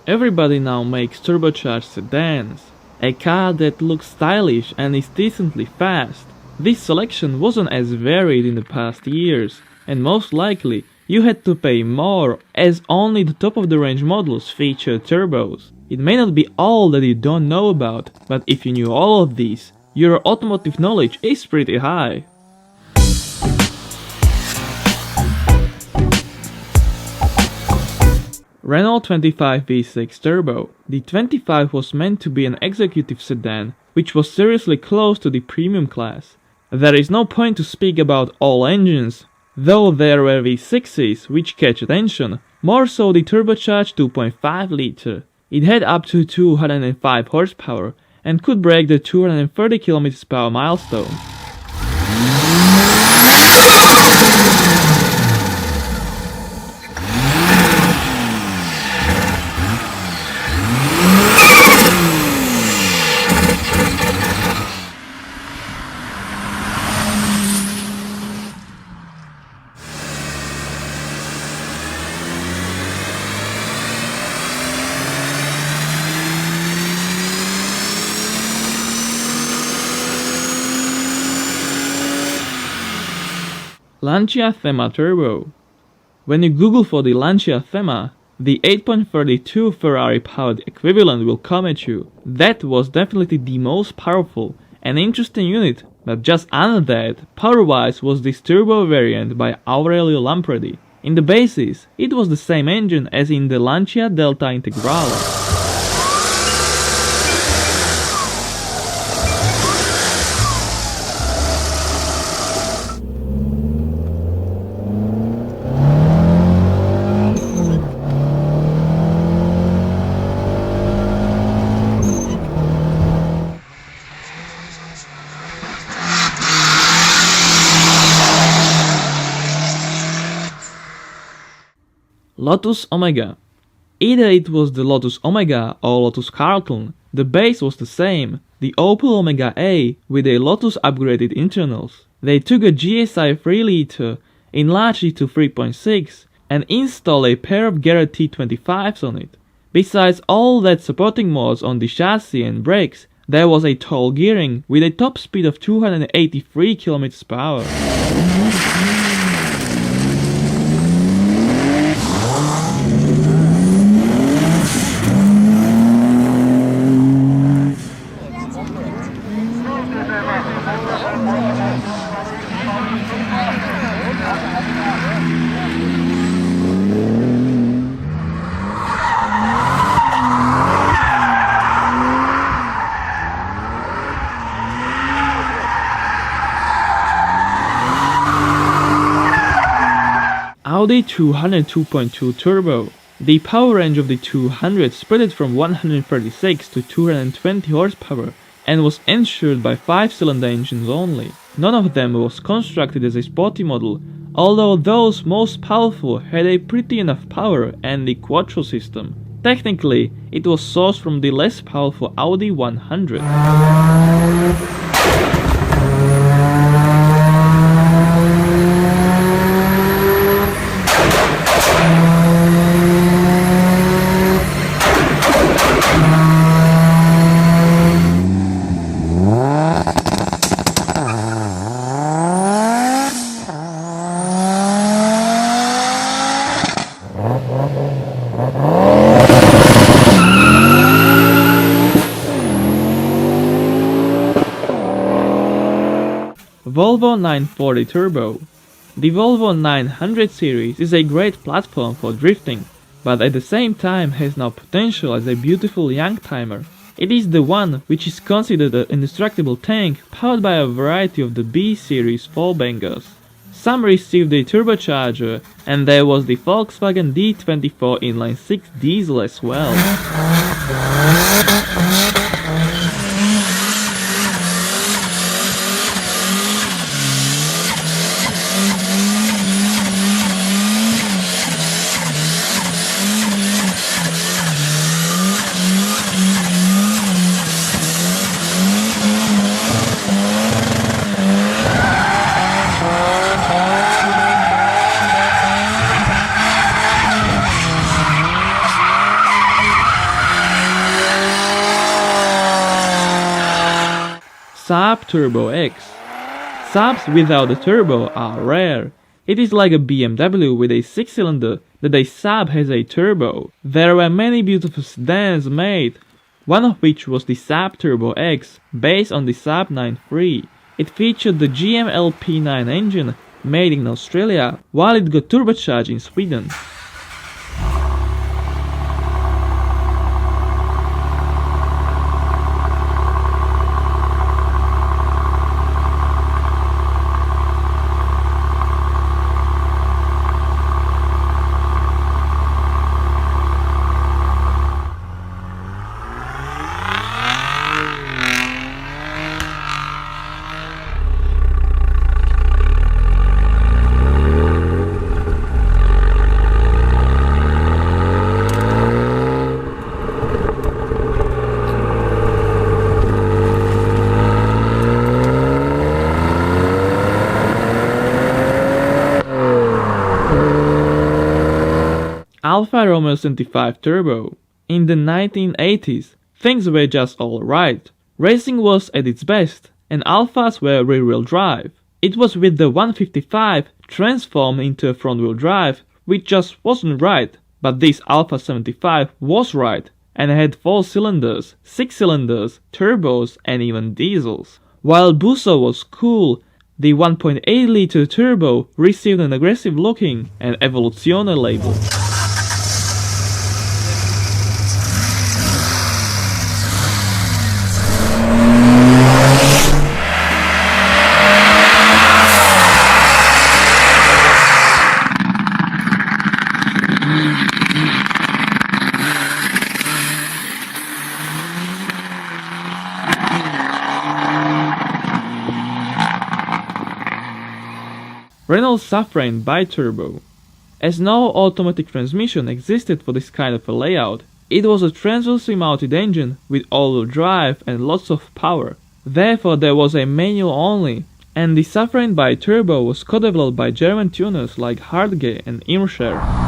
Everybody now makes turbocharged sedans, a car that looks stylish and is decently fast. This selection wasn't as varied in the past years, and most likely you had to pay more as only the top of the range models featured turbos. It may not be all that you don't know about, but if you knew all of these, your automotive knowledge is pretty high. Renault 25 V6 Turbo. The 25 was meant to be an executive sedan, which was seriously close to the premium class. There is no point to speak about all engines, though there were V6s which catch attention, more so the turbocharged 2.5 liter. It had up to 205 horsepower and could break the 230 km/h milestone. Lancia Thema Turbo. When you Google for the Lancia Thema, the 8.32 Ferrari-powered equivalent will come at you. That was definitely the most powerful and interesting unit, but just under that, power-wise, was this turbo variant by Aurelio Lampredi. In the basis, it was the same engine as in the Lancia Delta Integrale. Lotus Omega. Either it was the Lotus Omega or Lotus Carlton, the base was the same, the Opel Omega A with a Lotus upgraded internals. They took a GSI 3-liter, enlarged it to 3.6 and installed a pair of Garrett T25s on it. Besides all that supporting mods on the chassis and brakes, there was a tall gearing with a top speed of 283 km/h. Audi 202.2 Turbo. The power range of the 200 spread from 136 to 220 horsepower and was ensured by 5-cylinder engines only. None of them was constructed as a sporty model, although those most powerful had a pretty enough power and the Quattro system. Technically, it was sourced from the less powerful Audi 100. Volvo 940 Turbo. The Volvo 900 series is a great platform for drifting, but at the same time has now potential as a beautiful youngtimer. It is the one which is considered an indestructible tank powered by a variety of the B series 4-bangers. Some received a turbocharger, and there was the Volkswagen D24 inline-6 diesel as well. Saab Turbo X. Saabs without the turbo are rare. It is like a BMW with a 6-cylinder that a Saab has a turbo. There were many beautiful sedans made, one of which was the Saab Turbo X, based on the Saab 9-3. It featured the GM LP9 engine, made in Australia, while it got turbocharged in Sweden. Alfa Romeo 75 Turbo. In the 1980s, things were just alright. Racing was at its best, and Alfas were rear-wheel drive. It was with the 155 transformed into a front-wheel drive, which just wasn't right, but this Alfa 75 was right, and had 4 cylinders, 6 cylinders, turbos, and even diesels. While Busso was cool, the 1.8-liter turbo received an aggressive-looking and Evoluzione label. Renault Safrane Biturbo. As no automatic transmission existed for this kind of a layout, it was a transversely mounted engine with all-wheel drive and lots of power. Therefore there was a manual only, and the Safrane Biturbo was co-developed by German tuners like Hartge and Imscher.